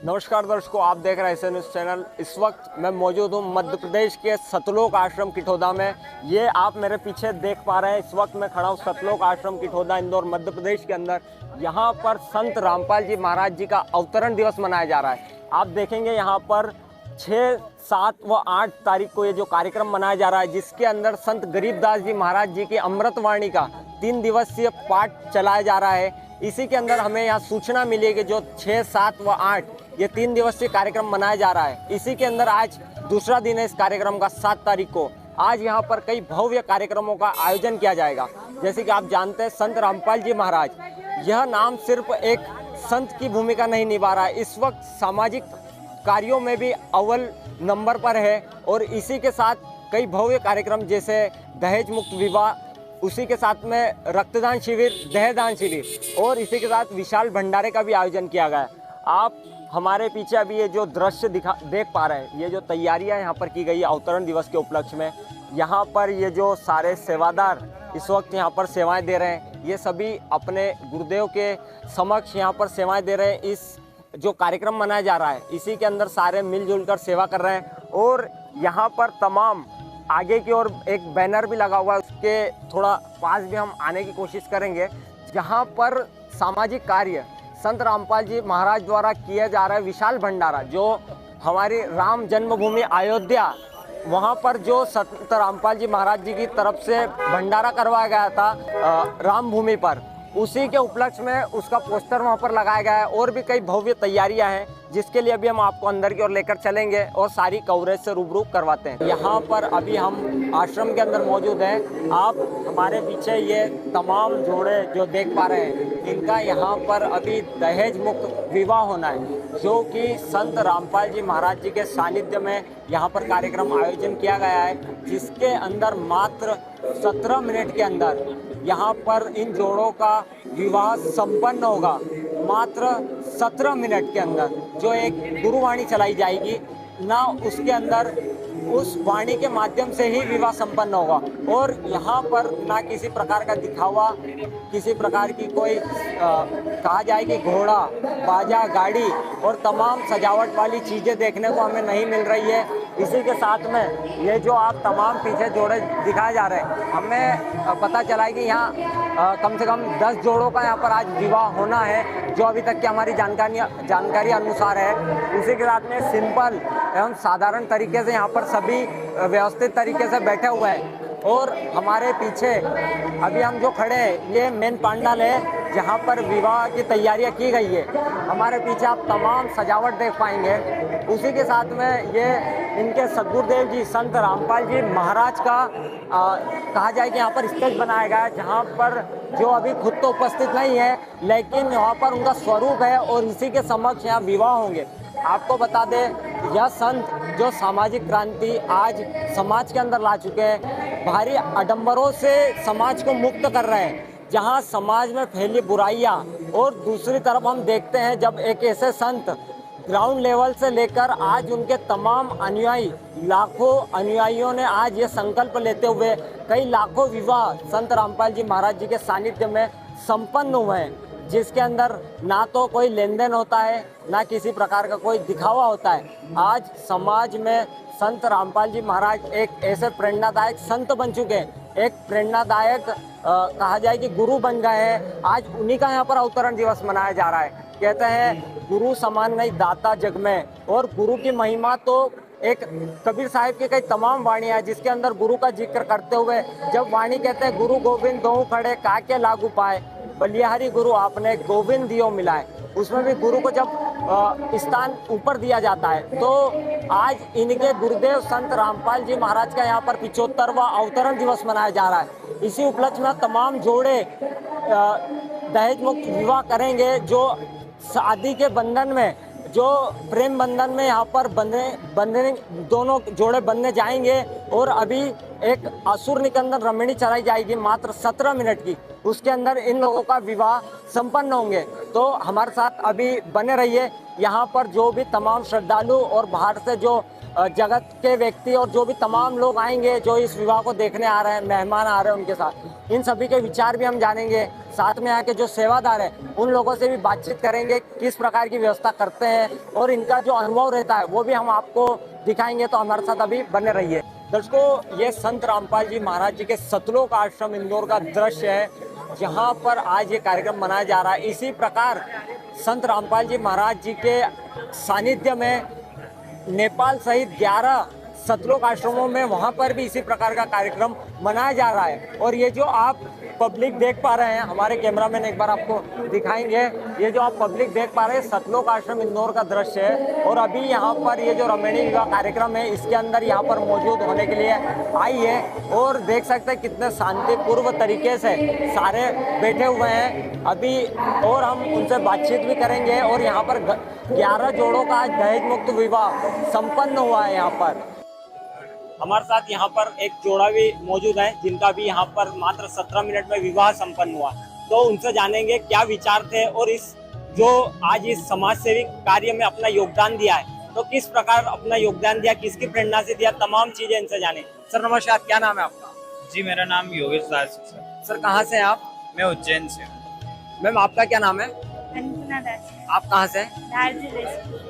नमस्कार दर्शकों, आप देख रहे हैं एसए न्यूज़ चैनल। इस वक्त मैं मौजूद हूं मध्य प्रदेश के सतलोक आश्रम किठौदा में। ये आप मेरे पीछे देख पा रहे हैं, इस वक्त मैं खड़ा हूं सतलोक आश्रम किठौदा, इंदौर, मध्य प्रदेश के अंदर। यहां पर संत रामपाल जी महाराज जी का अवतरण दिवस मनाया जा रहा है। आप देखेंगे यहां पर 6, 7 व 8 तारीख को ये जो कार्यक्रम मनाया जा रहा है, जिसके अंदर संत गरीबदास जी महाराज जी की अमृतवाणी का 3 दिवसीय पाठ चलाया जा रहा है। इसी के अंदर हमें यहाँ सूचना मिली है कि जो 6, 7 व 8 ये 3 दिवसीय कार्यक्रम मनाया जा रहा है। इसी के अंदर आज दूसरा दिन है इस कार्यक्रम का, 7 तारीख को। आज यहाँ पर कई भव्य कार्यक्रमों का आयोजन किया जाएगा। जैसे कि आप जानते हैं, संत रामपाल जी महाराज, यह नाम सिर्फ एक संत की भूमिका नहीं निभा रहा है, इस वक्त सामाजिक कार्यों में भी अव्वल नंबर पर है। और इसी के साथ कई भव्य कार्यक्रम जैसे दहेज मुक्त विवाह, उसी के साथ में रक्तदान शिविर, देहदान शिविर और इसी के साथ विशाल भंडारे का भी आयोजन किया गया है। आप हमारे पीछे अभी ये जो दृश्य देख पा रहे हैं, ये जो तैयारियां यहाँ पर की गई है अवतरण दिवस के उपलक्ष्य में, यहाँ पर ये जो सारे सेवादार इस वक्त यहाँ पर सेवाएं दे रहे हैं, ये सभी अपने गुरुदेव के समक्ष यहाँ पर सेवाएं दे रहे हैं। इस जो कार्यक्रम मनाया जा रहा है, इसी के अंदर सारे मिलजुल कर सेवा कर रहे हैं। और यहाँ पर तमाम आगे की ओर एक बैनर भी लगा हुआ है, उसके थोड़ा पास भी हम आने की कोशिश करेंगे, जहाँ पर सामाजिक कार्य संत रामपाल जी महाराज द्वारा किया जा रहा है। विशाल भंडारा जो हमारी राम जन्मभूमि अयोध्या, वहाँ पर जो संत रामपाल जी महाराज जी की तरफ से भंडारा करवाया गया था राम भूमि पर, उसी के उपलक्ष्य में उसका पोस्टर वहाँ पर लगाया गया है। और भी कई भव्य तैयारियां हैं, जिसके लिए अभी हम आपको अंदर की ओर लेकर चलेंगे और सारी कवरेज से रूबरू करवाते हैं। यहाँ पर अभी हम आश्रम के अंदर मौजूद हैं। आप हमारे पीछे ये तमाम जोड़े जो देख पा रहे हैं, इनका यहाँ पर अभी दहेज मुक्त विवाह होना है, जो कि संत रामपाल जी महाराज जी के सानिध्य में यहाँ पर कार्यक्रम आयोजन किया गया है, जिसके अंदर मात्र 17 मिनट के अंदर यहाँ पर इन जोड़ों का विवाह संपन्न होगा। मात्र 17 मिनट के अंदर जो एक गुरुवाणी चलाई जाएगी ना, उसके अंदर उस वाणी के माध्यम से ही विवाह संपन्न होगा। और यहाँ पर ना किसी प्रकार का दिखावा, किसी प्रकार की कोई कहा जाए कि घोड़ा, बाजा, गाड़ी और तमाम सजावट वाली चीज़ें देखने को हमें नहीं मिल रही है। इसी के साथ में ये जो आप तमाम पीछे जोड़े दिखाए जा रहे हैं, हमें पता चला है कि यहाँ कम से कम 10 जोड़ों का यहाँ पर आज विवाह होना है, जो अभी तक की हमारी जानकारी अनुसार है। उसी के साथ में सिंपल एवं साधारण तरीके से यहाँ पर सभी व्यवस्थित तरीके से बैठे हुए हैं। और हमारे पीछे अभी हम जो खड़े हैं, ये मेन पंडाल है जहाँ पर विवाह की तैयारियाँ की गई है। हमारे पीछे आप तमाम सजावट देख पाएंगे। उसी के साथ में ये इनके सदगुरुदेव जी संत रामपाल जी महाराज का कहा जाए कि यहाँ पर स्टेज बनाया गया है, जहाँ पर जो अभी खुद तो उपस्थित नहीं है, लेकिन यहाँ पर उनका स्वरूप है और इसी के समक्ष यहाँ विवाह होंगे। आपको बता दें, यह संत जो सामाजिक क्रांति आज समाज के अंदर ला चुके हैं, भारी आडंबरों से समाज को मुक्त कर रहे हैं, जहां समाज में फैली बुराइयां। और दूसरी तरफ हम देखते हैं, जब एक ऐसे संत ग्राउंड लेवल से लेकर आज उनके तमाम अनुयायी, लाखों अनुयायियों ने आज ये संकल्प लेते हुए कई लाखों विवाह संत रामपाल जी महाराज जी के सानिध्य में संपन्न हुए हैं, जिसके अंदर ना तो कोई लेन देन होता है, ना किसी प्रकार का कोई दिखावा होता है। आज समाज में संत रामपाल जी महाराज एक ऐसे प्रेरणादायक संत बन चुके हैं, एक प्रेरणादायक कहा जाए कि गुरु बन गए हैं। आज उन्हीं का यहाँ पर अवतरण दिवस मनाया जा रहा है। कहते हैं गुरु समान नहीं दाता जग में, और गुरु की महिमा तो एक कबीर साहिब की कई तमाम वाणियाँ हैं, जिसके अंदर गुरु का जिक्र करते हुए जब वाणी कहते हैं, गुरु गोविंद दोहु खड़े काके लागू पाए, बलिहारी गुरु आपने गोविंद दियो मिलाए, उसमें भी गुरु को जब स्थान ऊपर दिया जाता है। तो आज इनके गुरुदेव संत रामपाल जी महाराज का यहाँ पर 75वां अवतरण दिवस मनाया जा रहा है। इसी उपलक्ष्य में तमाम जोड़े दहेज मुक्त विवाह करेंगे, जो शादी के बंधन में, जो प्रेम बंधन में यहाँ पर बंधने दोनों जोड़े बनने जाएंगे। और अभी एक असुर निकंदन रमणी चलाई जाएगी मात्र 17 मिनट की, उसके अंदर इन लोगों का विवाह संपन्न होंगे। तो हमारे साथ अभी बने रहिए। यहाँ पर जो भी तमाम श्रद्धालु और बाहर से जो जगत के व्यक्ति और जो भी तमाम लोग आएंगे, जो इस विवाह को देखने आ रहे हैं, मेहमान आ रहे हैं, उनके साथ इन सभी के विचार भी हम जानेंगे। साथ में आके जो सेवादार है उन लोगों से भी बातचीत करेंगे, किस प्रकार की व्यवस्था करते हैं और इनका जो अनुभव रहता है वो भी हम आपको दिखाएंगे। तो हमारे साथ अभी बने रहिए। दर्शकों, ये संत रामपाल जी महाराज जी के सतलोक आश्रम इंदौर का दृश्य है, जहाँ पर आज ये कार्यक्रम मनाया जा रहा है। इसी प्रकार संत रामपाल जी महाराज जी के सानिध्य में नेपाल सहित 11 सतलोक आश्रमों में वहाँ पर भी इसी प्रकार का कार्यक्रम मनाया जा रहा है। और ये जो आप पब्लिक देख पा रहे हैं, हमारे कैमरामैन एक बार आपको दिखाएंगे, ये जो आप पब्लिक देख पा रहे हैं सतलोक आश्रम इंदौर का दृश्य है। और अभी यहाँ पर ये जो रमणीय विवाह कार्यक्रम है इसके अंदर यहाँ पर मौजूद होने के लिए आई है और देख सकते हैं कितने शांतिपूर्व तरीके से सारे बैठे हुए हैं अभी। और हम उनसे बातचीत भी करेंगे। और यहाँ पर 11 जोड़ों का आज दहेज मुक्त विवाह संपन्न हुआ है। यहाँ पर हमारे साथ यहाँ पर एक जोड़ा भी मौजूद है जिनका भी यहाँ पर मात्र 17 मिनट में विवाह संपन्न हुआ। तो उनसे जानेंगे क्या विचार थे और इस जो आज इस समाज सेवी कार्य में अपना योगदान दिया है, तो किस प्रकार अपना योगदान दिया, किसकी प्रेरणा से दिया, तमाम चीजें इनसे जाने। सर नमस्कार, क्या नाम है आपका? जी मेरा नाम योगेश दास है सर। सर कहाँ से हैं आप? मैं उज्जैन से हूँ। मैम आपका क्या नाम है? अन्नपूर्णा दास। आप कहाँ से? धार जिले से।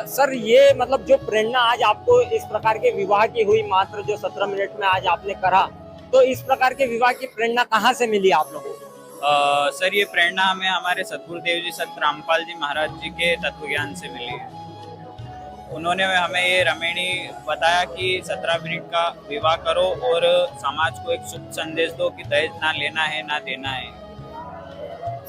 सर ये मतलब जो प्रेरणा आज आपको इस प्रकार के विवाह की हुई मात्र जो 17 मिनट में आज आपने करा, तो इस प्रकार के विवाह की प्रेरणा कहाँ से मिली आप लोगों को? सर ये प्रेरणा हमें हमारे सतगुरुदेव जी संत रामपाल जी महाराज जी के तत्व ज्ञान से मिली है। उन्होंने हमें ये रमेणी बताया कि 17 मिनट का विवाह करो और समाज को एक शुभ संदेश दो कि दहेज ना लेना है ना देना है।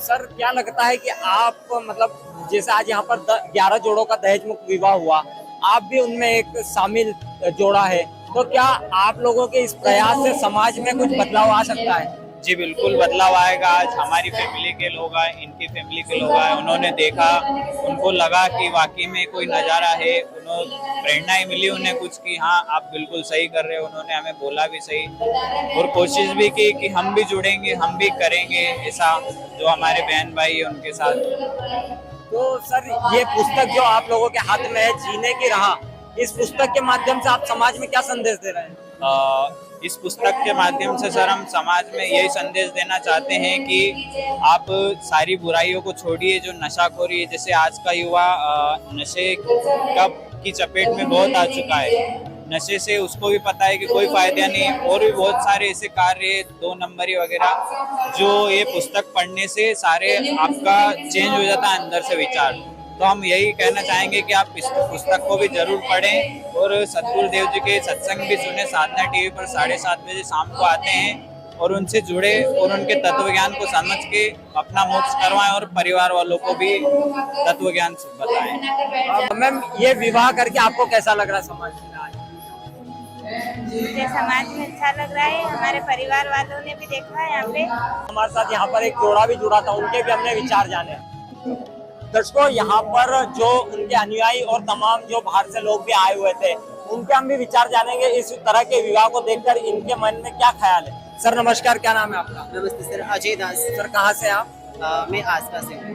सर क्या लगता है कि आप मतलब जैसे आज यहाँ पर 11 जोड़ों का दहेज मुक्त विवाह हुआ, आप भी उनमें एक शामिल जोड़ा है, तो क्या आप लोगों के इस प्रयास से समाज में कुछ बदलाव आ सकता है? जी बिल्कुल बदलाव आएगा। आज हमारी फैमिली के लोग आए, इनकी फैमिली के लोग आए, उन्होंने देखा, उनको लगा कि वाकई में कोई नज़ारा है, उन्होंने प्रेरणा ही मिली उन्हें कुछ कि हाँ आप बिल्कुल सही कर रहे हो। उन्होंने हमें बोला भी सही और कोशिश भी की कि हम भी जुड़ेंगे, हम भी करेंगे ऐसा, जो हमारे बहन भाई है उनके साथ। तो सर ये पुस्तक जो आप लोगों के हाथ में है, जीने की राह, इस पुस्तक के माध्यम से आप समाज में क्या संदेश दे रहे हैं? इस पुस्तक के माध्यम से सर हम समाज में यही संदेश देना चाहते हैं कि आप सारी बुराइयों को छोड़िए, जो नशाखोरी है, जैसे आज का युवा नशे की चपेट में बहुत आ चुका है। नशे से उसको भी पता है कि कोई फायदा नहीं, और भी बहुत सारे ऐसे कार्य 2 नंबरी वगैरह, जो ये पुस्तक पढ़ने से सारे आपका चेंज हो जाता है अंदर से विचार। तो हम यही कहना चाहेंगे कि आप इस पुस्तक को भी जरूर पढ़ें और सतगुरुदेव जी के सत्संग भी सुने। साधना टीवी पर 7:30 बजे शाम को आते हैं और उनसे जुड़े और उनके तत्व ज्ञान को समझ के अपना मोक्ष करवाएं और परिवार वालों को भी तत्व ज्ञान बताएं। मैम ये विवाह करके आपको कैसा लग रहा है समाज में आज? मुझे समाज में अच्छा लग रहा है, हमारे परिवार वालों ने भी देखा है यहाँ पे। हमारे साथ यहाँ पर एक जोड़ा भी जुड़ा था, उनके भी हमने विचार जाने। दर्शकों यहाँ पर जो उनके अनुयायी और तमाम जो बाहर से लोग भी आए हुए थे, उनके हम भी विचार जानेंगे इस तरह के विवाह को देखकर इनके मन में क्या ख्याल है। सर नमस्कार, क्या नाम है आपका? नमस्ते सर, अजय दास। सर कहाँ से आप? मैं आस्था से हूँ।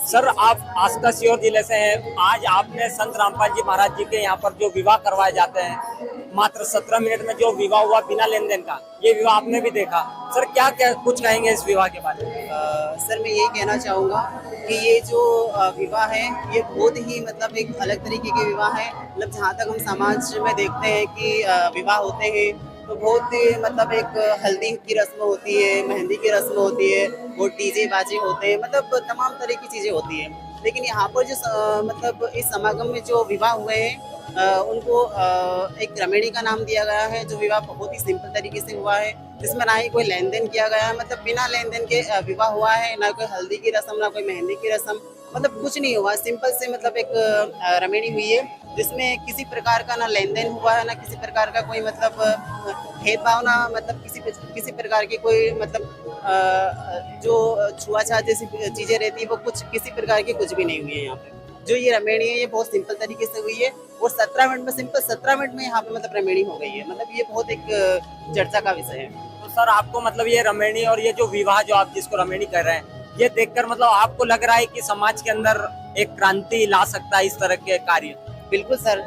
सर आप आस्था सीहोर जिले से हैं। आज आपने संत रामपाल जी महाराज जी के यहाँ पर जो विवाह करवाए जाते हैं, मात्र 17 मिनट में जो विवाह हुआ बिना लेन देन का, ये विवाह आपने भी देखा। सर क्या कुछ कहेंगे इस विवाह के बारे में? सर मैं यही कहना चाहूँगा कि ये जो विवाह है ये बहुत ही मतलब एक अलग तरीके के विवाह है। मतलब जहाँ तक हम समाज में देखते हैं कि विवाह होते हैं तो बहुत ही मतलब एक हल्दी की रस्म होती है, मेहंदी की रस्म होती है, वो डीजे बाजे होते हैं, मतलब तमाम तरह की चीज़ें होती हैं। लेकिन यहाँ पर जो मतलब इस समागम में जो विवाह हुए हैं उनको एक रमेणी का नाम दिया गया है। जो विवाह बहुत ही सिंपल तरीके से हुआ है, जिसमें ना ही कोई लेन देन किया गया है, मतलब बिना लेन देन के विवाह हुआ है। ना कोई हल्दी की रस्म, ना कोई मेहंदी की रस्म, मतलब कुछ नहीं हुआ। सिंपल से मतलब एक रमेणी हुई है जिसमें किसी प्रकार का ना लेन देन हुआ है, ना किसी प्रकार का कोई मतलब भेदभाव, ना मतलब किसी प्रकार की कोई मतलब जो छुआछात जैसी चीज़ें रहती है वो कुछ किसी प्रकार की कुछ भी नहीं हुई है। यहाँ पे जो ये रमेणी है ये बहुत सिंपल तरीके से हुई है और 17 मिनट में, सिंपल 17 मिनट में यहाँ पे मतलब रमेणी हो गई है। मतलब ये बहुत एक चर्चा का विषय है। तो सर आपको मतलब ये रमेणी और ये जो विवाह जो आप जिसको रमेणी कर रहे हैं, ये देखकर मतलब आपको लग रहा है कि समाज के अंदर एक क्रांति ला सकता है इस तरह के कार्य? बिल्कुल सर,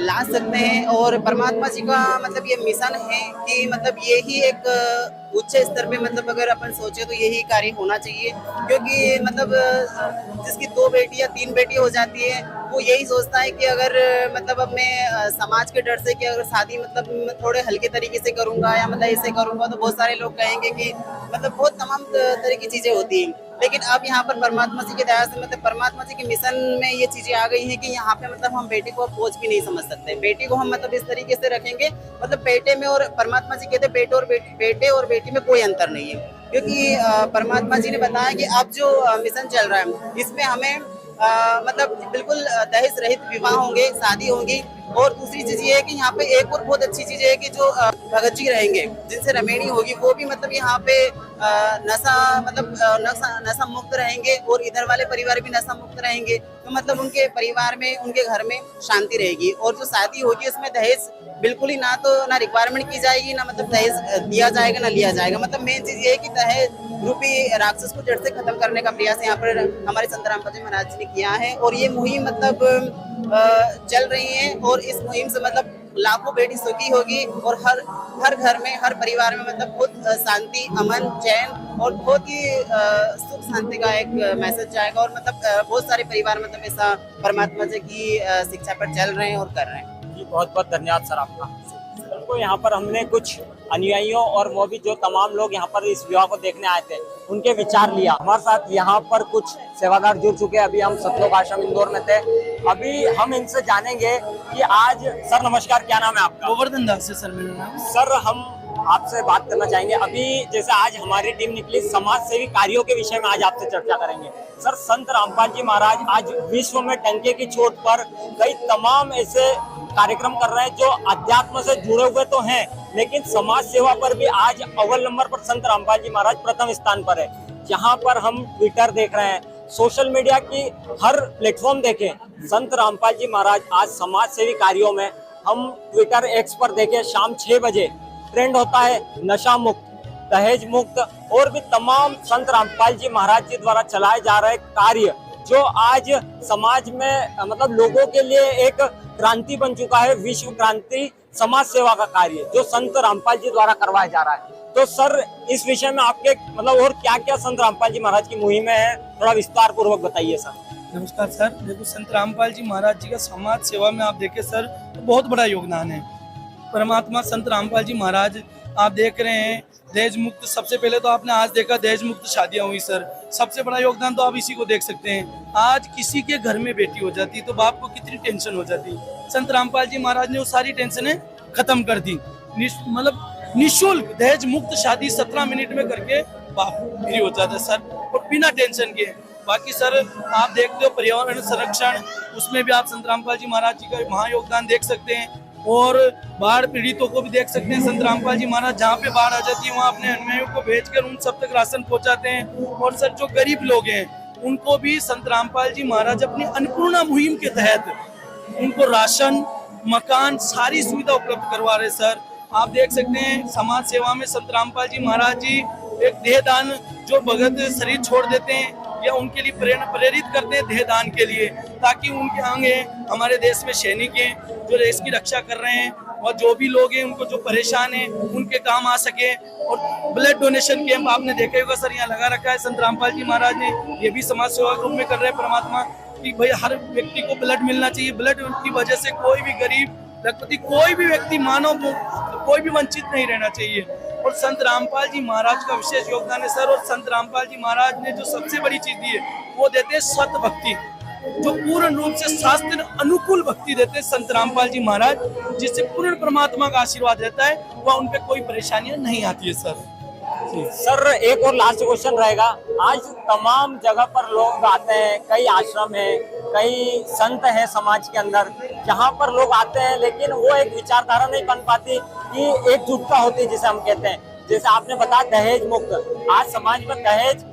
ला सकते हैं। और परमात्मा जी का मतलब ये मिशन है कि मतलब ये ही एक उच्च स्तर पे मतलब अगर अपन सोचे तो यही कार्य होना चाहिए, क्योंकि मतलब जिसकी 2 बेटी या 3 बेटी हो जाती है वो यही सोचता है कि अगर मतलब अब मैं समाज के डर से कि अगर शादी मतलब मैं थोड़े हल्के तरीके से करूंगा या मतलब ऐसे करूंगा तो बहुत सारे लोग कहेंगे कि मतलब बहुत तमाम तरह की चीजें होती हैं। लेकिन अब यहाँ पर परमात्मा जी की दया से मतलब परमात्मा जी के मिशन में ये चीजें आ गई हैं कि यहाँ पे मतलब हम बेटी को बोझ भी नहीं समझ सकते। बेटी को हम मतलब इस तरीके से रखेंगे, मतलब बेटे में, और परमात्मा जी कहते हैं बेटे और बेटी में कोई अंतर नहीं है, क्योंकि परमात्मा जी ने बताया कि अब जो मिशन चल रहा है इसमें हमें मतलब बिल्कुल दहेज रहित विवाह होंगे, शादी होंगी। और दूसरी चीज ये है कि यहाँ पे एक और बहुत अच्छी चीज है कि जो भगत जी रहेंगे जिनसे रमेणी होगी वो भी मतलब यहाँ पे नशा मतलब नशा मुक्त रहेंगे, और इधर वाले परिवार भी नशा मुक्त रहेंगे। तो मतलब उनके परिवार में, उनके घर में शांति रहेगी। और जो शादी होगी उसमें दहेज बिल्कुल ही ना रिक्वायरमेंट की जाएगी, ना मतलब दहेज दिया जाएगा ना लिया जाएगा। मतलब मेन चीज ये है कि दहेज रूपी राक्षस को जड़ से खत्म करने का प्रयास यहाँ पर हमारे संत रामपाल जी महाराज जी ने किया है। और ये मुहिम मतलब चल रही है, और इस मुहिम से मतलब लाखों बेटी सुखी होगी, और हर घर में, हर परिवार में मतलब बहुत शांति, अमन, चैन और बहुत ही सुख शांति का एक मैसेज जाएगा। और मतलब बहुत सारे परिवार मतलब ऐसा परमात्मा जी की शिक्षा पर चल रहे हैं और कर रहे हैं। जी बहुत बहुत धन्यवाद सर आपका। तो यहाँ पर हमने कुछ अनुयायियों और वो भी जो तमाम लोग यहाँ पर इस विवाह को देखने आए थे उनके विचार लिया। हमारे साथ यहाँ पर कुछ सेवादार जुड़ चुके हैं। अभी हम सतलोक आश्रम इंदौर में थे, अभी हम इनसे जानेंगे कि आज, सर नमस्कार, क्या नाम है आपका? गोवर्धन दास है सर मेरा नाम। सर हम आपसे बात करना चाहेंगे, अभी जैसे आज हमारी टीम निकली समाज सेवी कार्यों के विषय में आज आपसे चर्चा करेंगे। सर संत रामपाल जी महाराज आज विश्व में टंके की चोट पर कई तमाम ऐसे कार्यक्रम कर रहे हैं जो अध्यात्म से जुड़े हुए तो हैं, लेकिन समाज सेवा पर भी आज अव्वल नंबर पर संत रामपाल जी महाराज प्रथम स्थान पर है। जहां पर हम ट्विटर देख रहे हैं, सोशल मीडिया की हर प्लेटफॉर्म देखें, संत रामपाल जी महाराज आज समाज सेवी कार्यों में, हम ट्विटर एक्स पर देखें शाम 6 बजे ट्रेंड होता है नशा मुक्त, दहेज मुक्त और भी तमाम संत रामपाल जी महाराज जी द्वारा चलाए जा रहे कार्य जो आज समाज में मतलब लोगों के लिए एक क्रांति बन चुका है, विश्व क्रांति समाज सेवा का कार्य जो संत रामपाल जी द्वारा करवाया जा रहा है। तो सर इस विषय में आपके मतलब और क्या क्या संत रामपाल जी महाराज की मुहिमें है, थोड़ा विस्तार पूर्वक बताइए सर। नमस्कार सर। देखो संत रामपाल जी महाराज जी का समाज सेवा में आप देखें सर तो बहुत बड़ा योगदान है। परमात्मा संत रामपाल जी महाराज आप देख रहे हैं दहेज मुक्त, सबसे पहले तो आपने आज देखा दहेज मुक्त शादियां हुई सर, सबसे बड़ा योगदान तो आप इसी को देख सकते हैं। आज किसी के घर में बेटी हो जाती तो बाप को कितनी टेंशन हो जाती, संत रामपाल जी महाराज ने वो सारी टेंशनें खत्म कर दी। मतलब निःशुल्क दहेज मुक्त शादी 17 मिनट में करके बाप फ्री हो जाता है सर, और बिना टेंशन के। बाकी सर आप देखते हो पर्यावरण संरक्षण, उसमें भी आप संत रामपाल जी महाराज जी का वहाँ योगदान देख सकते हैं, और बाढ़ पीड़ितों को भी देख सकते हैं। संत रामपाल जी महाराज जहाँ पे बाढ़ आ जाती है वहाँ अपने अनुयायियों को भेजकर उन सब तक राशन पहुँचाते हैं। और सर जो गरीब लोग हैं उनको भी संत रामपाल जी महाराज अपनी अन्नपूर्णा मुहिम के तहत उनको राशन, मकान, सारी सुविधा उपलब्ध करवा रहे सर। आप देख सकते हैं समाज सेवा में संत रामपाल जी महाराज जी एक देहदान, जो भगत शरीर छोड़ देते हैं या उनके लिए प्रेरित करते हैं देहदान के लिए, ताकि उनके आगे हमारे देश में सैनिक हैं जो देश की रक्षा कर रहे हैं, और जो भी लोग हैं उनको जो परेशान हैं उनके काम आ सके। और ब्लड डोनेशन कैंप आपने देखा होगा सर यहाँ लगा रखा है संत रामपाल जी महाराज ने, ये भी समाज सेवा के रूप में कर रहे हैं परमात्मा कि भाई हर व्यक्ति को ब्लड मिलना चाहिए। ब्लड की वजह से कोई भी गरीब लखपति, कोई भी व्यक्ति, मानव कोई भी वंचित नहीं रहना चाहिए। और संत रामपाल जी महाराज का विशेष योगदान है सर। और संत रामपाल जी महाराज ने जो सबसे बड़ी चीज दी है वो देते हैं सत भक्ति, जो पूर्ण रूप से शास्त्र अनुकूल भक्ति देते हैं संत रामपाल जी महाराज, जिससे पूर्ण परमात्मा का आशीर्वाद रहता है, वह उन पे कोई परेशानियां नहीं आती है सर। सर एक और लास्ट क्वेश्चन रहेगा, आज तमाम जगह पर लोग आते हैं, कई आश्रम है, कई संत है समाज के अंदर, जहाँ पर लोग आते हैं लेकिन वो एक विचारधारा नहीं बन पाती कि एकजुटता होती है जिसे हम कहते हैं। जैसे आपने बताया दहेज मुक्त, आज समाज में दहेज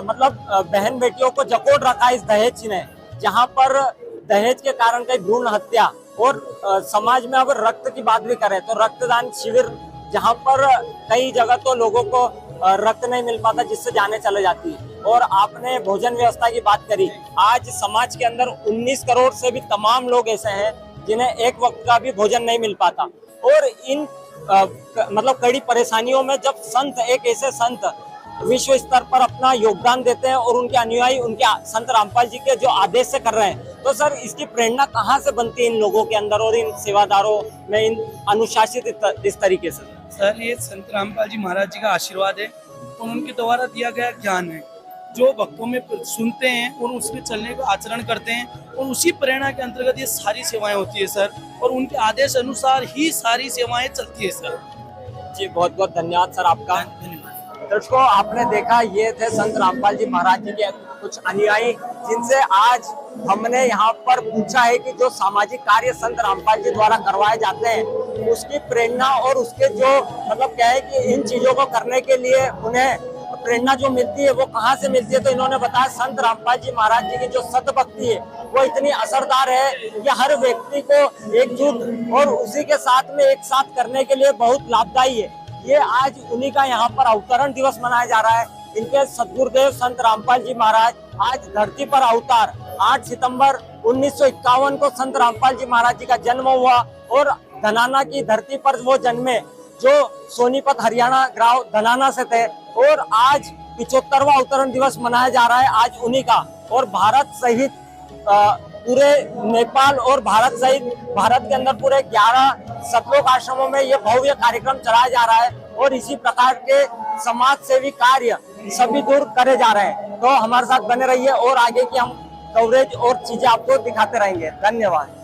मतलब बहन बेटियों को जकोड़ रखा है इस दहेज ने, जहाँ पर दहेज के कारण कई भ्रूण हत्या, और समाज में अगर रक्त की बात भी करें तो रक्तदान शिविर, जहाँ पर कई जगह तो लोगों को रक्त नहीं मिल पाता जिससे जाने चले जाती है। और आपने भोजन व्यवस्था की बात करी, आज समाज के अंदर 19 करोड़ से भी तमाम लोग ऐसे हैं जिन्हें एक वक्त का भी भोजन नहीं मिल पाता। और इन मतलब कड़ी परेशानियों में जब संत, एक ऐसे संत विश्व स्तर पर अपना योगदान देते हैं और उनके अनुयायी उनके संत रामपाल जी के जो आदेश से कर रहे हैं, तो सर इसकी प्रेरणा कहाँ से बनती है इन लोगों के अंदर और इन सेवादारों में, इन अनुशासित इस तरीके से? सर ये संत रामपाल जी महाराज जी का आशीर्वाद है और उनके द्वारा दिया गया ज्ञान है जो भक्तों में सुनते हैं और उसमें चलने का आचरण करते हैं, और उसी प्रेरणा के अंतर्गत ये सारी सेवाएं होती है सर, और उनके आदेश अनुसार ही सारी सेवाएं चलती है सर। जी बहुत बहुत धन्यवाद सर आपका। धन्यवाद। दर्शकों आपने देखा, ये थे संत रामपाल जी महाराज जी के कुछ अनुयायी जिनसे आज हमने यहाँ पर पूछा है कि जो सामाजिक कार्य संत रामपाल जी द्वारा करवाए जाते हैं उसकी प्रेरणा और उसके जो मतलब क्या है कि इन चीजों को करने के लिए उन्हें प्रेरणा जो मिलती है वो कहाँ से मिलती है। तो इन्होंने बताया संत रामपाल जी महाराज जी की जो सत भक्ति है वो इतनी असरदार है कि हर व्यक्ति को एकजुट और उसी के साथ में एक साथ करने के लिए बहुत लाभदायी है। ये आज उन्हीं का यहाँ पर अवतरण दिवस मनाया जा रहा है। इनके सद्गुरुदेव संत रामपाल जी महाराज आज धरती पर अवतार 8 सितंबर 1951 को संत रामपाल जी महाराज जी का जन्म हुआ और धनाना की धरती पर वो जन्मे जो सोनीपत हरियाणा गांव धनाना से थे, और आज 75वां अवतरण दिवस मनाया जा रहा है आज उन्हीं का। और भारत सहित पूरे नेपाल और भारत सहित भारत के अंदर पूरे 11 सतलोक आश्रमों में ये भव्य कार्यक्रम चलाया जा रहा है और इसी प्रकार के समाज सेवी कार्य सभी दूर करे जा रहे हैं। तो हमारे साथ बने रहिए और आगे की हम कवरेज और चीजें आपको दिखाते रहेंगे। धन्यवाद।